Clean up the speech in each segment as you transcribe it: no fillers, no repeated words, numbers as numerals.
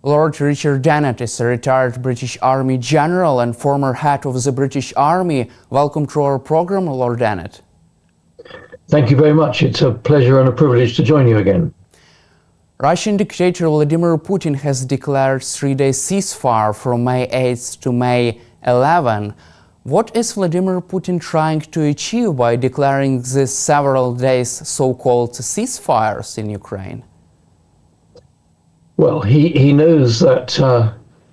Lord Richard Dannatt is a retired British Army general and former head of the British Army. Welcome to our program, Lord Dannatt. Thank you very much. It's a pleasure and a privilege to join you again. Russian dictator Vladimir Putin has declared 3-day ceasefire from May 8th to May 11. What is Vladimir Putin trying to achieve by declaring these several days so-called ceasefires in Ukraine? Well, he knows that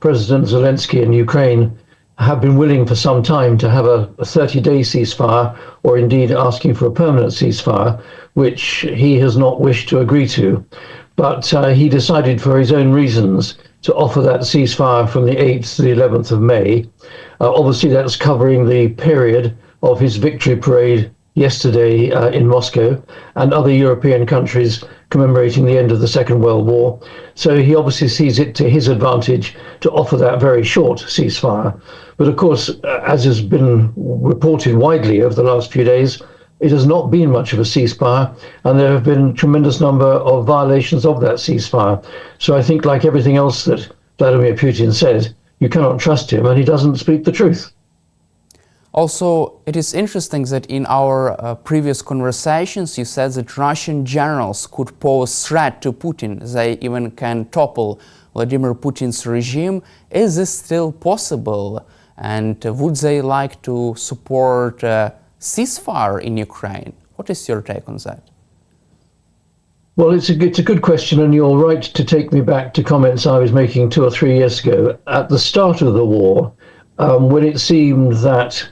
President Zelensky in Ukraine have been willing for some time to have a 30-day ceasefire, or indeed asking for a permanent ceasefire, which he has not wished to agree to. But he decided for his own reasons to offer that ceasefire from the 8th to the 11th of May. Obviously, that's covering the period of his victory parade yesterday in Moscow and other European countries commemorating the end of the Second World War. So he obviously sees it to his advantage to offer that very short ceasefire. But of course, as has been reported widely over the last few days, it has not been much of a ceasefire, and there have been a tremendous number of violations of that ceasefire. So I think, like everything else that Vladimir Putin said, you cannot trust him, and he doesn't speak the truth. Also, it is interesting that in our previous conversations you said that Russian generals could pose threat to Putin. They even can topple Vladimir Putin's regime. Is this still possible? And would they like to support a ceasefire in Ukraine? What is your take on that? Well, it's a good question, and you're right to take me back to comments I was making 2 or 3 years ago at the start of the war, when it seemed that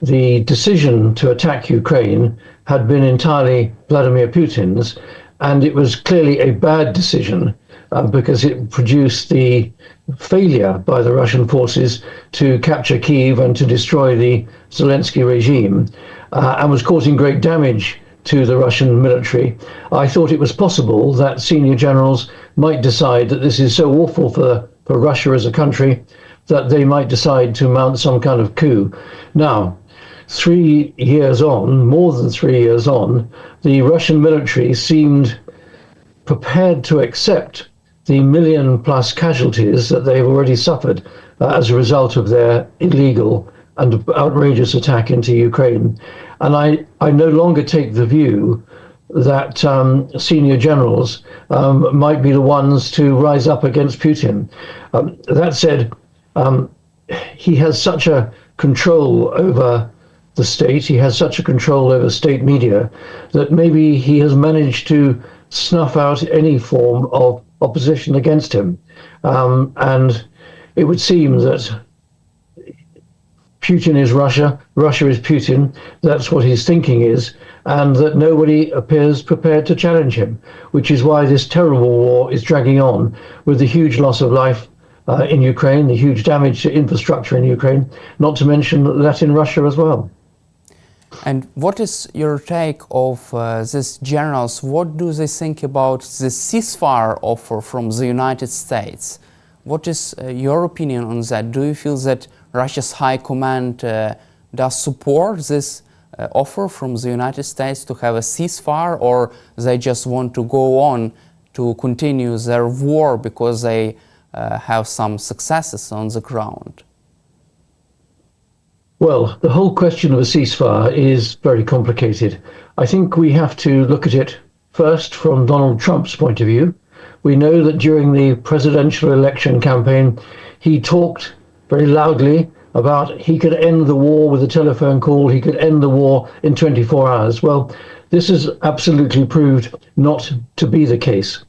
the decision to attack Ukraine had been entirely Vladimir Putin's, and it was clearly a bad decision because it produced the failure by the Russian forces to capture Kyiv and to destroy the Zelensky regime, and was causing great damage to the Russian military. I thought it was possible that senior generals might decide that this is so awful for Russia as a country that they might decide to mount some kind of coup. Now, 3 years on, more than 3 years on, the Russian military seemed prepared to accept the million-plus casualties that they've already suffered as a result of their illegal and outrageous attack into Ukraine. And I no longer take the view that senior generals might be the ones to rise up against Putin. That said, he has such a control over the state, he has such a control over state media, that maybe he has managed to snuff out any form of opposition against him. And it would seem that Putin is Russia, Russia is Putin, that's what his thinking is, and that nobody appears prepared to challenge him, which is why this terrible war is dragging on, with the huge loss of life in Ukraine, the huge damage to infrastructure in Ukraine, not to mention that in Russia as well. And what is your take of these generals? What do they think about the ceasefire offer from the United States? What is your opinion on that? Do you feel that Russia's high command does support this offer from the United States to have a ceasefire, or they just want to go on to continue their war because they have some successes on the ground? Well, the whole question of a ceasefire is very complicated. I think we have to look at it first from Donald Trump's point of view. We know that during the presidential election campaign, he talked very loudly about he could end the war with a telephone call, he could end the war in 24 hours. Well, this has absolutely proved not to be the case.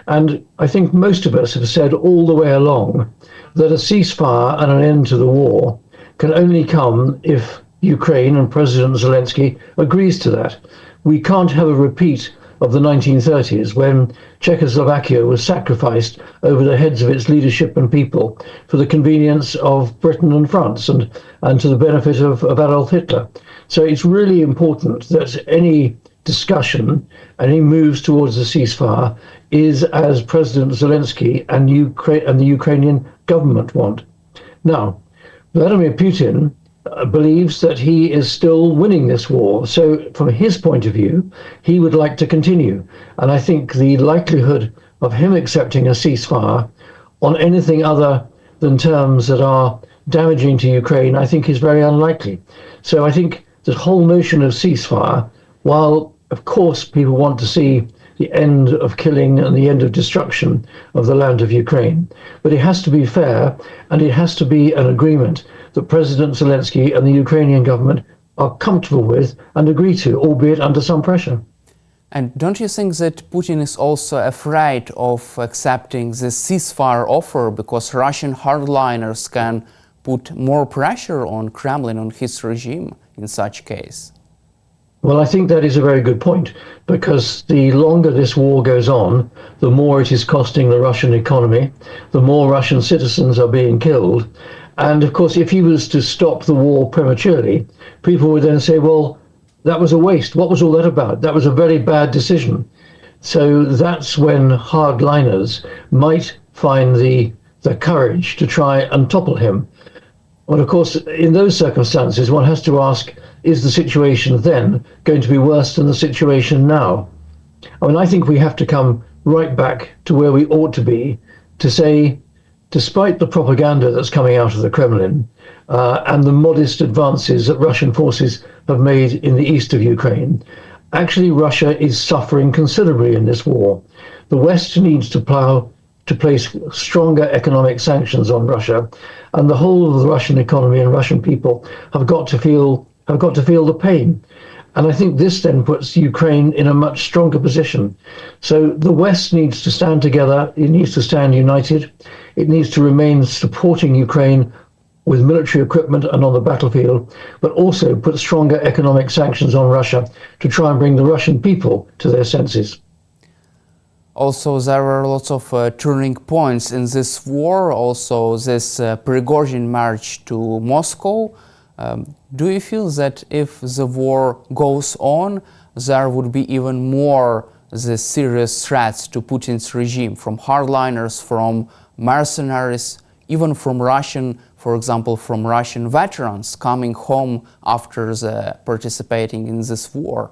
And I think most of us have said all the way along that a ceasefire and an end to the war can only come if Ukraine and President Zelensky agrees to that. We can't have a repeat of the 1930s when Czechoslovakia was sacrificed over the heads of its leadership and people for the convenience of Britain and France and to the benefit of Adolf Hitler. So it's really important that any discussion, any moves towards a ceasefire is as President Zelensky and the Ukrainian government want. Now, Vladimir Putin believes that he is still winning this war. So from his point of view, he would like to continue. And I think the likelihood of him accepting a ceasefire on anything other than terms that are damaging to Ukraine, I think is very unlikely. So I think the whole notion of ceasefire, while of course people want to see the end of killing and the end of destruction of the land of Ukraine, but it has to be fair and it has to be an agreement that President Zelensky and the Ukrainian government are comfortable with and agree to, albeit under some pressure. And don't you think that Putin is also afraid of accepting the ceasefire offer because Russian hardliners can put more pressure on Kremlin, on his regime in such case? Well, I think that is a very good point, because the longer this war goes on, the more it is costing the Russian economy, the more Russian citizens are being killed. And of course, if he was to stop the war prematurely, people would then say, well, that was a waste. What was all that about? That was a very bad decision. So that's when hardliners might find the courage to try and topple him. But of course, in those circumstances, one has to ask, is the situation then going to be worse than the situation now? I mean, I think we have to come right back to where we ought to be, to say, despite the propaganda that's coming out of the Kremlin and the modest advances that Russian forces have made in the east of Ukraine, actually Russia is suffering considerably in this war. The West needs to place stronger economic sanctions on Russia, and the whole of the Russian economy and Russian people have got to feel the pain. And I think this then puts Ukraine in a much stronger position. So the West needs to stand together. It needs to stand united. It needs to remain supporting Ukraine with military equipment and on the battlefield, but also put stronger economic sanctions on Russia to try and bring the Russian people to their senses. Also, there are lots of turning points in this war. Also, this Prigozhin march to Moscow. Do you feel that if the war goes on, there would be even more the serious threats to Putin's regime from hardliners, from mercenaries, even from Russian, for example, from Russian veterans coming home after participating in this war?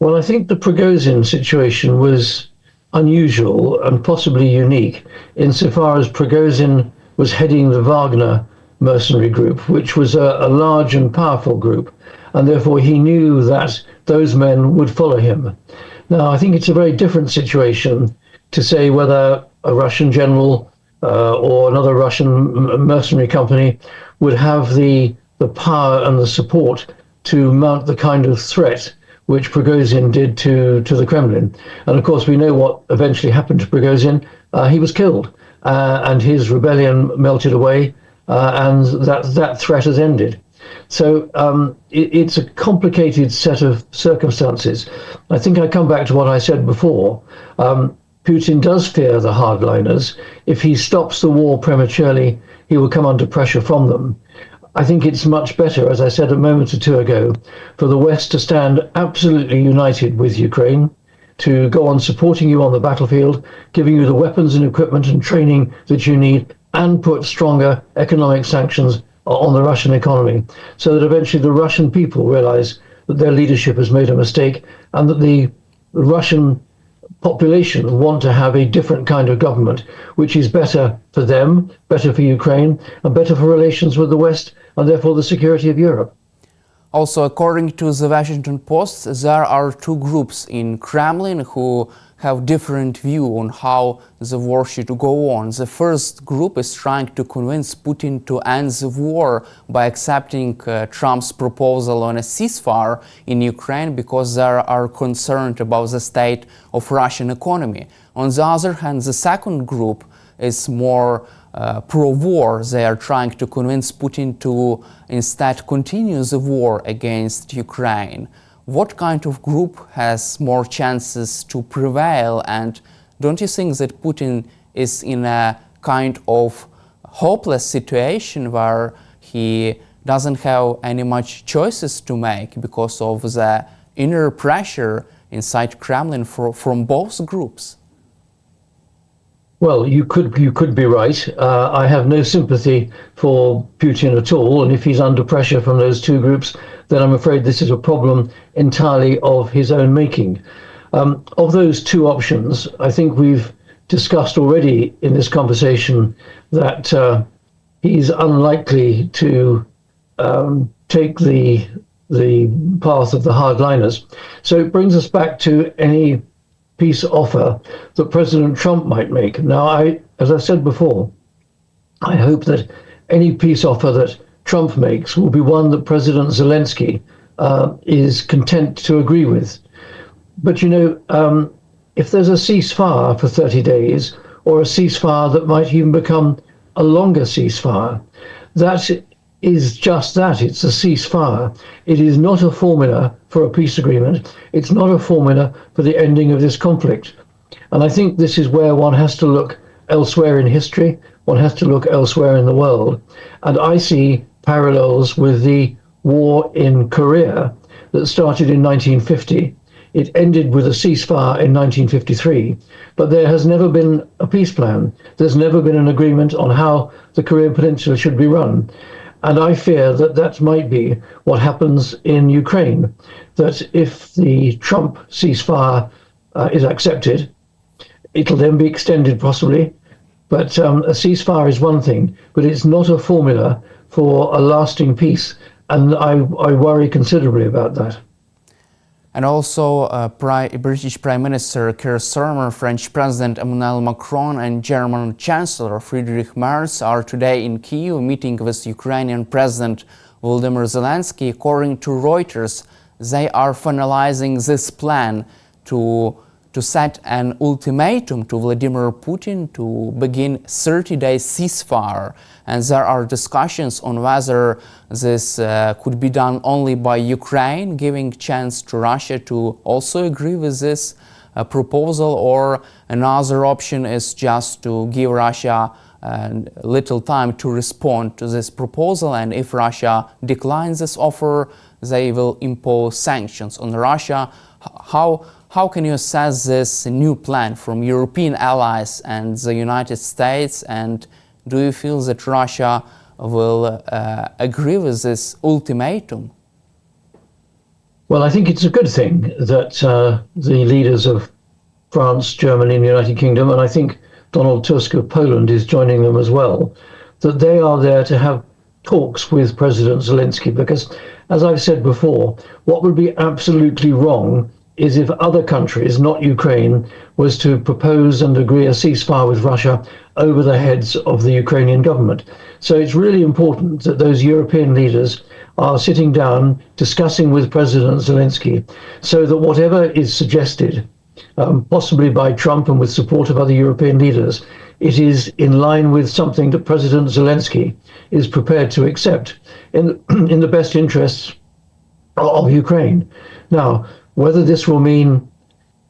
Well, I think the Prigozhin situation was unusual and possibly unique insofar as Prigozhin was heading the Wagner mercenary group, which was a large and powerful group, and therefore he knew that those men would follow him. Now, I think it's a very different situation to say whether a Russian general or another Russian mercenary company would have the power and the support to mount the kind of threat which Prigozhin did to the Kremlin. And of course, we know what eventually happened to Prigozhin. He was killed, and his rebellion melted away, and that threat has ended. So it's a complicated set of circumstances. I think I come back to what I said before. Putin does fear the hardliners. If he stops the war prematurely, he will come under pressure from them. I think it's much better, as I said a moment or two ago, for the West to stand absolutely united with Ukraine, to go on supporting you on the battlefield, giving you the weapons and equipment and training that you need, and put stronger economic sanctions on the Russian economy, so that eventually the Russian people realize that their leadership has made a mistake and that the Russian population want to have a different kind of government, which is better for them, better for Ukraine, and better for relations with the West, and therefore the security of Europe. Also, according to the Washington Post, there are two groups in Kremlin who have different view on how the war should go on. The first group is trying to convince Putin to end the war by accepting Trump's proposal on a ceasefire in Ukraine because they are concerned about the state of Russian economy. On the other hand, the second group is more pro-war. They are trying to convince Putin to instead continue the war against Ukraine. What kind of group has more chances to prevail? And don't you think that Putin is in a kind of hopeless situation where he doesn't have any much choices to make because of the inner pressure inside Kremlin from both groups? Well, you could be right. I have no sympathy for Putin at all, and if he's under pressure from those two groups, then I'm afraid this is a problem entirely of his own making. Of those two options, I think we've discussed already in this conversation that he's unlikely to take the path of the hardliners. So it brings us back to any peace offer that President Trump might make. Now, as I said before, I hope that any peace offer that Trump makes will be one that President Zelensky is content to agree with. But, if there's a ceasefire for 30 days, or a ceasefire that might even become a longer ceasefire, that is just that. It's a ceasefire. It is not a formula for a peace agreement. It's not a formula for the ending of this conflict. And I think this is where one has to look elsewhere in history. One has to look elsewhere in the world. And I see parallels with the war in Korea that started in 1950. It ended with a ceasefire in 1953, but there has never been a peace plan. There's never been an agreement on how the Korean Peninsula should be run. And I fear that that might be what happens in Ukraine, that if the Trump ceasefire is accepted, it'll then be extended possibly. But a ceasefire is one thing, but it's not a formula for a lasting peace. And I worry considerably about that. And also British Prime Minister Keir Starmer, French President Emmanuel Macron and German Chancellor Friedrich Merz are today in Kyiv meeting with Ukrainian President Volodymyr Zelensky. According to Reuters, they are finalizing this plan to set an ultimatum to Vladimir Putin to begin 30-day ceasefire. And there are discussions on whether this could be done only by Ukraine, giving chance to Russia to also agree with this proposal, or another option is just to give Russia little time to respond to this proposal, and if Russia declines this offer, they will impose sanctions on Russia. How can you assess this new plan from European allies and the United States, and do you feel that Russia will agree with this ultimatum? Well, I think it's a good thing that the leaders of France, Germany and the United Kingdom, and I think Donald Tusk of Poland is joining them as well, that they are there to have talks with President Zelensky, because, as I've said before, what would be absolutely wrong is if other countries, not Ukraine, was to propose and agree a ceasefire with Russia over the heads of the Ukrainian government. So it's really important that those European leaders are sitting down, discussing with President Zelensky, so that whatever is suggested, possibly by Trump and with support of other European leaders, it is in line with something that President Zelensky is prepared to accept in the best interests of Ukraine. Now, whether this will mean,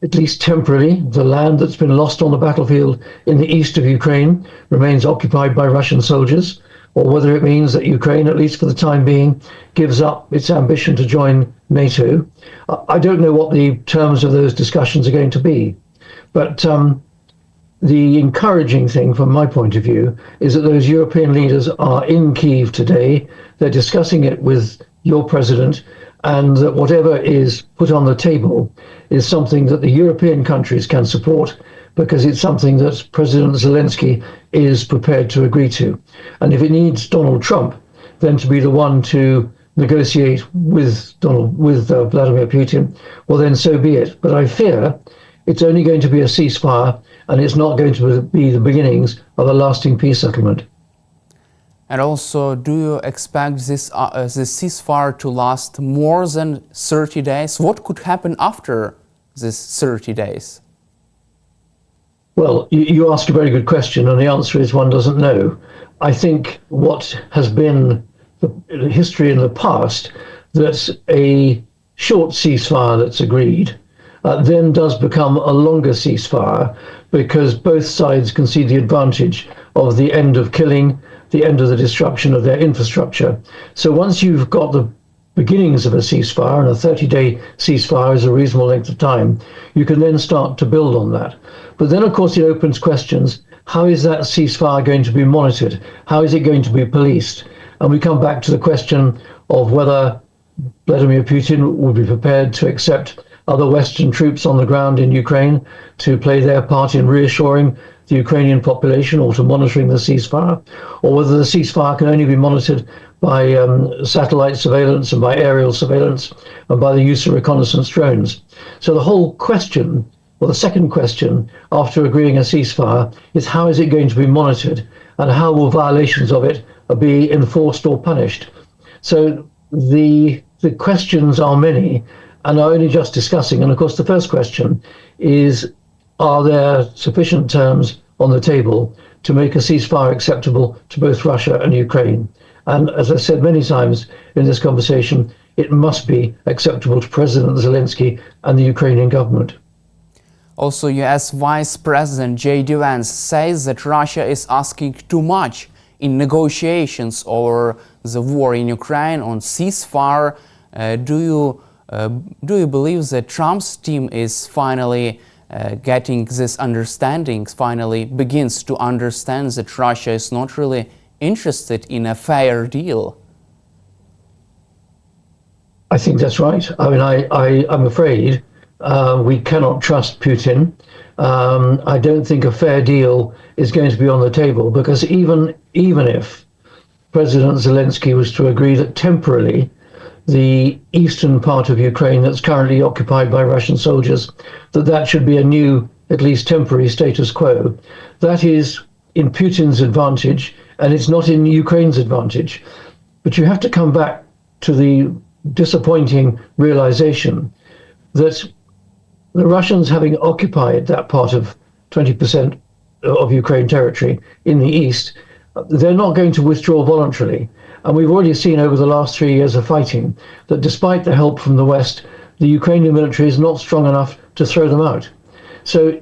at least temporarily, the land that's been lost on the battlefield in the east of Ukraine remains occupied by Russian soldiers, or whether it means that Ukraine, at least for the time being, gives up its ambition to join NATO. I don't know what the terms of those discussions are going to be, but the encouraging thing from my point of view is that those European leaders are in Kyiv today. They're discussing it with your president, and that whatever is put on the table is something that the European countries can support, because it's something that President Zelensky is prepared to agree to. And if it needs Donald Trump then to be the one to negotiate with Vladimir Putin, well then so be it. But I fear it's only going to be a ceasefire, and it's not going to be the beginnings of a lasting peace settlement. And also, do you expect this ceasefire to last more than 30 days? What could happen after this 30 days? Well, you ask a very good question, and the answer is one doesn't know. I think what has been the history in the past, that a short ceasefire that's agreed then does become a longer ceasefire, because both sides can see the advantage of the end of killing, the end of the destruction of their infrastructure. So once you've got the beginnings of a ceasefire, and a 30-day ceasefire is a reasonable length of time, you can then start to build on that. But then, of course, it opens questions. How is that ceasefire going to be monitored? How is it going to be policed? And we come back to the question of whether Vladimir Putin would be prepared to accept other Western troops on the ground in Ukraine to play their part in reassuring the Ukrainian population or to monitoring the ceasefire, or whether the ceasefire can only be monitored by satellite surveillance and by aerial surveillance and by the use of reconnaissance drones. So the whole question, or the second question after agreeing a ceasefire, is how is it going to be monitored and how will violations of it be enforced or punished? So the questions are many and are only just discussing. And of course, the first question is, are there sufficient terms on the table to make a ceasefire acceptable to both Russia and Ukraine? And as I said many times in this conversation, it must be acceptable to President Zelensky and the Ukrainian government. Also, US Vice President J.D. Vance says that Russia is asking too much in negotiations over the war in Ukraine on ceasefire. Do you believe that Trump's team is finally getting this understanding, finally begins to understand that Russia is not really interested in a fair deal? I think that's right. I mean, I'm afraid we cannot trust Putin. I don't think a fair deal is going to be on the table, because even if President Zelensky was to agree that temporarily the eastern part of Ukraine that's currently occupied by Russian soldiers, that should be a new, at least temporary status quo, that is in Putin's advantage and it's not in Ukraine's advantage. But you have to come back to the disappointing realization that the Russians, having occupied that part of 20% of Ukraine territory in the east, they're not going to withdraw voluntarily. And we've already seen over the last 3 years of fighting that despite the help from the West, the Ukrainian military is not strong enough to throw them out. So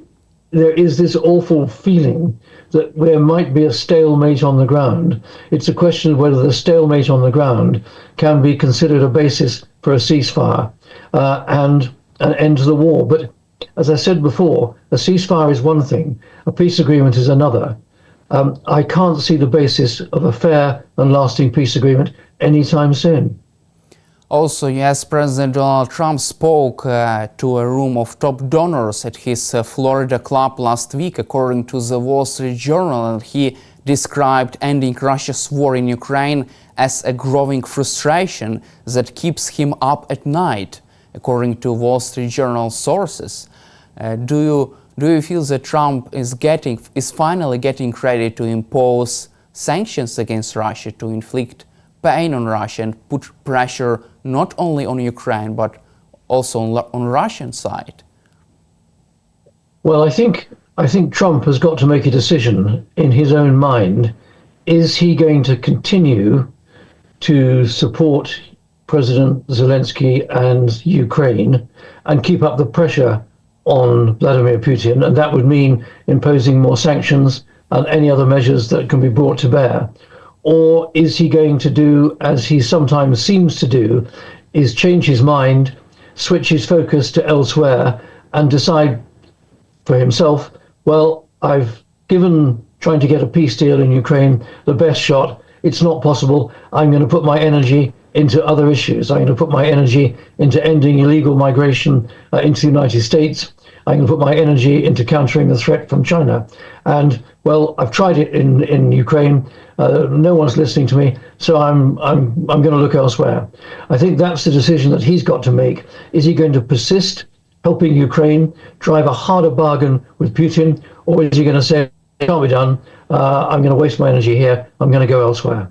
there is this awful feeling that there might be a stalemate on the ground. It's a question of whether the stalemate on the ground can be considered a basis for a ceasefire and an end to the war. But as I said before, a ceasefire is one thing, a peace agreement is another. I can't see the basis of a fair and lasting peace agreement anytime soon. Also, US President Donald Trump spoke to a room of top donors at his Florida club last week, according to the Wall Street Journal, and he described ending Russia's war in Ukraine as a growing frustration that keeps him up at night, according to Wall Street Journal sources. Do you feel that Trump is finally getting ready to impose sanctions against Russia, to inflict pain on Russia and put pressure not only on Ukraine but also on Russian side? Well, I think Trump has got to make a decision in his own mind. Is he going to continue to support President Zelensky and Ukraine and keep up the pressure on Vladimir Putin, and that would mean imposing more sanctions and any other measures that can be brought to bear? Or is he going to do, as he sometimes seems to do, is change his mind, switch his focus to elsewhere, and decide for himself, well, I've given trying to get a peace deal in Ukraine the best shot. It's not possible. I'm going to put my energy into other issues. I'm going to put my energy into ending illegal migration into the United States. I'm going to put my energy into countering the threat from China. And well, I've tried it in Ukraine. No one's listening to me, so I'm going to look elsewhere. I think that's the decision that he's got to make. Is he going to persist helping Ukraine drive a harder bargain with Putin, or is he going to say, it can't be done, I'm going to waste my energy here, I'm going to go elsewhere?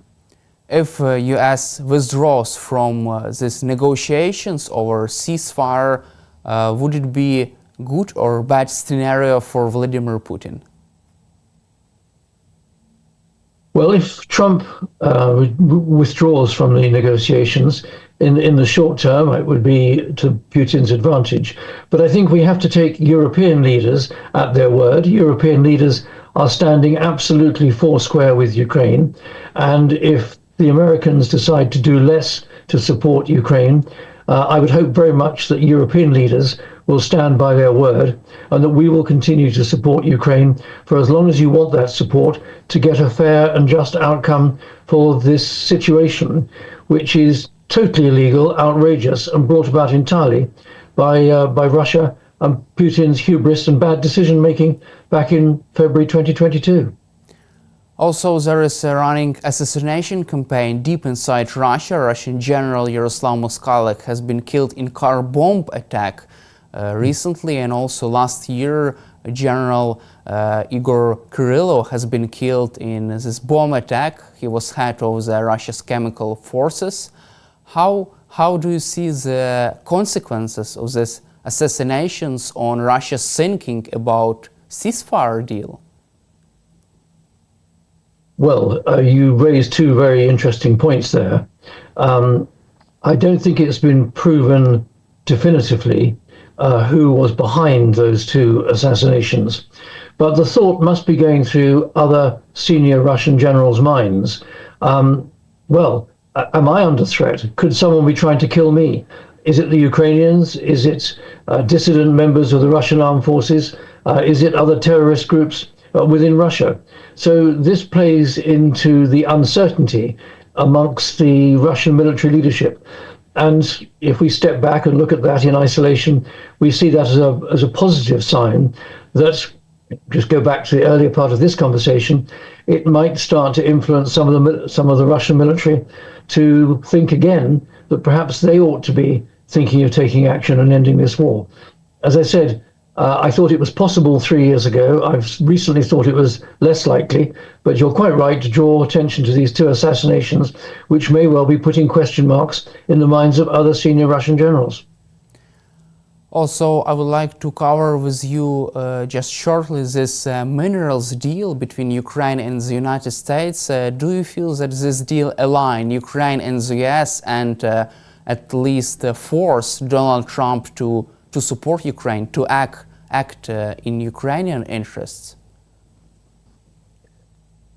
If US withdraws from these negotiations over ceasefire, would it be good or bad scenario for Vladimir Putin? Well, if Trump withdraws from the negotiations, in the short term, it would be to Putin's advantage. But I think we have to take European leaders at their word. European leaders are standing absolutely foursquare with Ukraine. And if the Americans decide to do less to support Ukraine, I would hope very much that European leaders will stand by their word and that we will continue to support Ukraine for as long as you want that support to get a fair and just outcome for this situation, which is totally illegal, outrageous, and brought about entirely by Russia and Putin's hubris and bad decision making back in February 2022. Also, there is a running assassination campaign deep inside Russia. Russian General Yaroslav Moskalik has been killed in car bomb attack recently, and also last year General Igor Kirillov has been killed in this bomb attack. He was head of the Russia's chemical forces. How do you see the consequences of these assassinations on Russia's thinking about ceasefire deal? Well, you raised two very interesting points there. I don't think it's been proven definitively who was behind those two assassinations, but the thought must be going through other senior Russian generals' minds. Well, am I under threat? Could someone be trying to kill me? Is it the Ukrainians? Is it dissident members of the Russian armed forces? Is it other terrorist groups within Russia? So this plays into the uncertainty amongst the Russian military leadership. And if we step back and look at that in isolation, we see that as a positive sign that, just go back to the earlier part of this conversation, it might start to influence some of the Russian military to think again that perhaps they ought to be thinking of taking action and ending this war. As I said, I thought it was possible 3 years ago. I've recently thought it was less likely, but you're quite right to draw attention to these two assassinations, which may well be putting question marks in the minds of other senior Russian generals. Also, I would like to cover with you just shortly this minerals deal between Ukraine and the United States. Do you feel that this deal aligns Ukraine and the US and at least force Donald Trump to support Ukraine, to act in Ukrainian interests?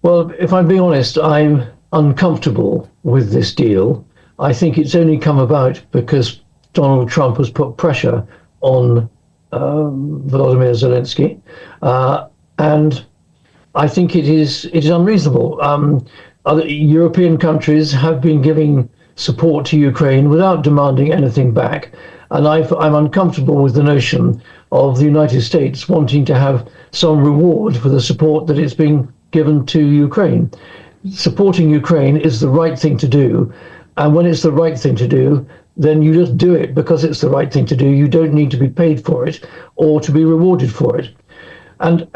Well, if I'm being honest, I'm uncomfortable with this deal. I think it's only come about because Donald Trump has put pressure on Volodymyr Zelensky, and I think it is unreasonable. Other European countries have been giving support to Ukraine without demanding anything back. And I'm uncomfortable with the notion of the United States wanting to have some reward for the support that it's being given to Ukraine. Supporting Ukraine is the right thing to do. And when it's the right thing to do, then you just do it because it's the right thing to do. You don't need to be paid for it or to be rewarded for it. And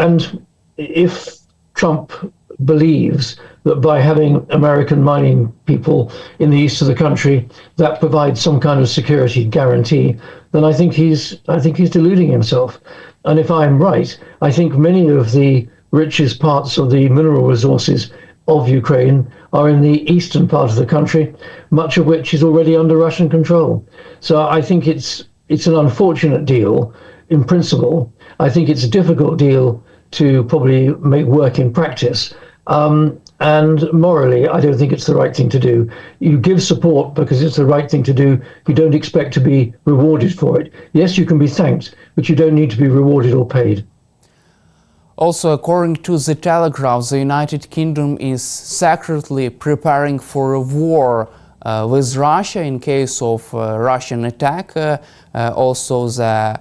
if Trump believes that by having American mining people in the east of the country, that provides some kind of security guarantee, then I think he's deluding himself. And if I'm right, I think many of the richest parts of the mineral resources of Ukraine are in the eastern part of the country, much of which is already under Russian control. So I think it's an unfortunate deal in principle. I think it's a difficult deal to probably make work in practice. And morally, I don't think it's the right thing to do. You give support because it's the right thing to do. You don't expect to be rewarded for it. Yes, you can be thanked, but you don't need to be rewarded or paid. Also, according to The Telegraph, the United Kingdom is secretly preparing for a war with Russia in case of Russian attack. Also, the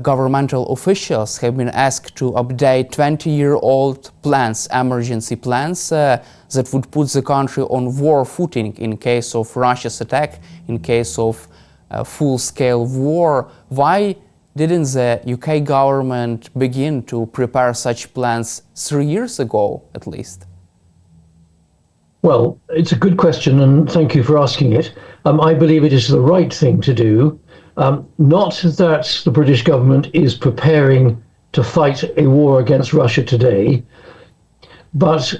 governmental officials have been asked to update 20-year-old plans, emergency plans, that would put the country on war footing in case of Russia's attack, in case of full-scale war. Why didn't the UK government begin to prepare such plans 3 years ago, at least? Well, it's a good question, and thank you for asking it. I believe it is the right thing to do. Not that the British government is preparing to fight a war against Russia today, but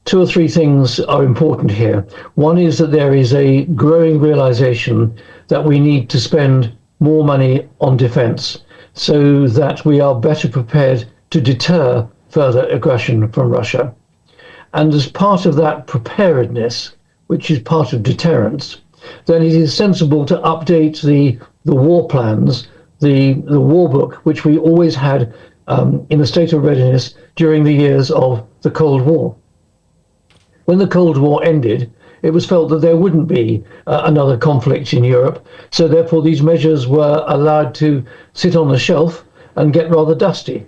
two or three things are important here. One is that there is a growing realization that we need to spend more money on defense so that we are better prepared to deter further aggression from Russia. And as part of that preparedness, which is part of deterrence, then it is sensible to update the war plans, the war book, which we always had in a state of readiness during the years of the Cold War. When the Cold War ended, it was felt that there wouldn't be another conflict in Europe. So therefore, these measures were allowed to sit on the shelf and get rather dusty.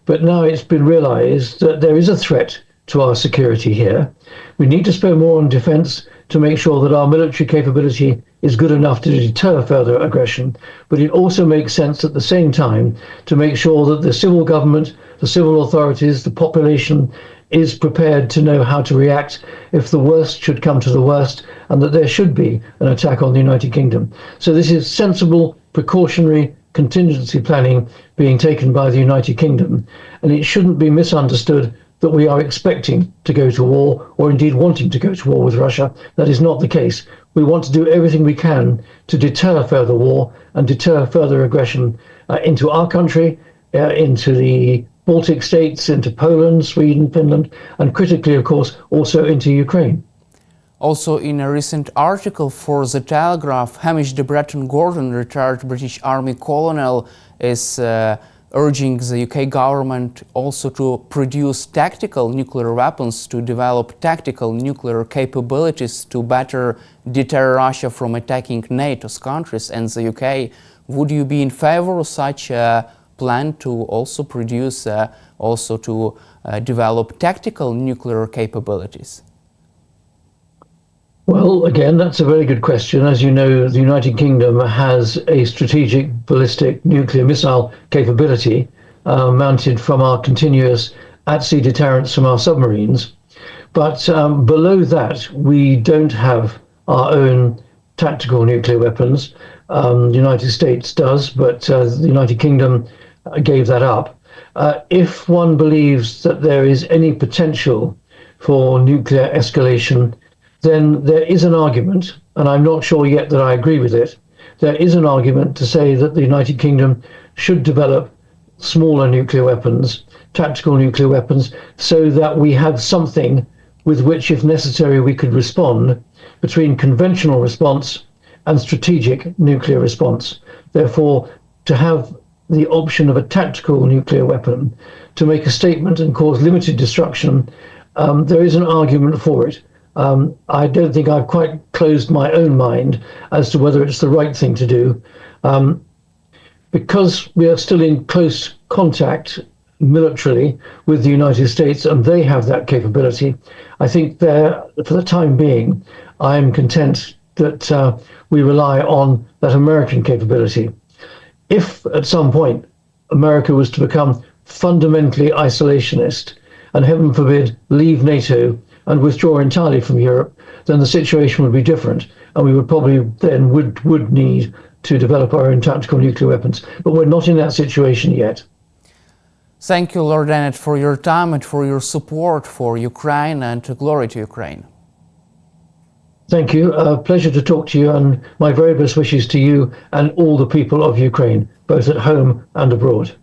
But now it's been realized that there is a threat to our security here. We need to spend more on defense to make sure that our military capability is good enough to deter further aggression. But it also makes sense at the same time to make sure that the civil government, the civil authorities, the population is prepared to know how to react if the worst should come to the worst, and that there should be an attack on the United Kingdom. So this is sensible, precautionary contingency planning being taken by the United Kingdom, and it shouldn't be misunderstood that we are expecting to go to war or indeed wanting to go to war with Russia. That is not the case. We want to do everything we can to deter further war and deter further aggression into our country, into the Baltic states, into Poland, Sweden, Finland, and critically, of course, also into Ukraine. Also, in a recent article for The Telegraph, Hamish de Bretton-Gordon, retired British Army colonel, is urging the UK government also to produce tactical nuclear weapons, to develop tactical nuclear capabilities to better deter Russia from attacking NATO's countries and the UK. Would you be in favor of such a plan to also produce, develop tactical nuclear capabilities? Well, again, that's a very good question. As you know, the United Kingdom has a strategic ballistic nuclear missile capability mounted from our continuous at-sea deterrence from our submarines. But below that, we don't have our own tactical nuclear weapons. The United States does, but the United Kingdom gave that up. If one believes that there is any potential for nuclear escalation, then there is an argument, and I'm not sure yet that I agree with it, there is an argument to say that the United Kingdom should develop smaller nuclear weapons, tactical nuclear weapons, so that we have something with which, if necessary, we could respond between conventional response and strategic nuclear response. Therefore, to have the option of a tactical nuclear weapon to make a statement and cause limited destruction, there is an argument for it. I don't think I've quite closed my own mind as to whether it's the right thing to do. Because we are still in close contact militarily with the United States and they have that capability, I think for the time being, I am content that we rely on that American capability. If at some point America was to become fundamentally isolationist and, heaven forbid, leave NATO and withdraw entirely from Europe, then the situation would be different, and we would probably then would need to develop our own tactical nuclear weapons. But we're not in that situation yet. Thank you, Lord Dannatt, for your time and for your support for Ukraine, and glory to Ukraine. Thank you. A pleasure to talk to you, and my very best wishes to you and all the people of Ukraine, both at home and abroad.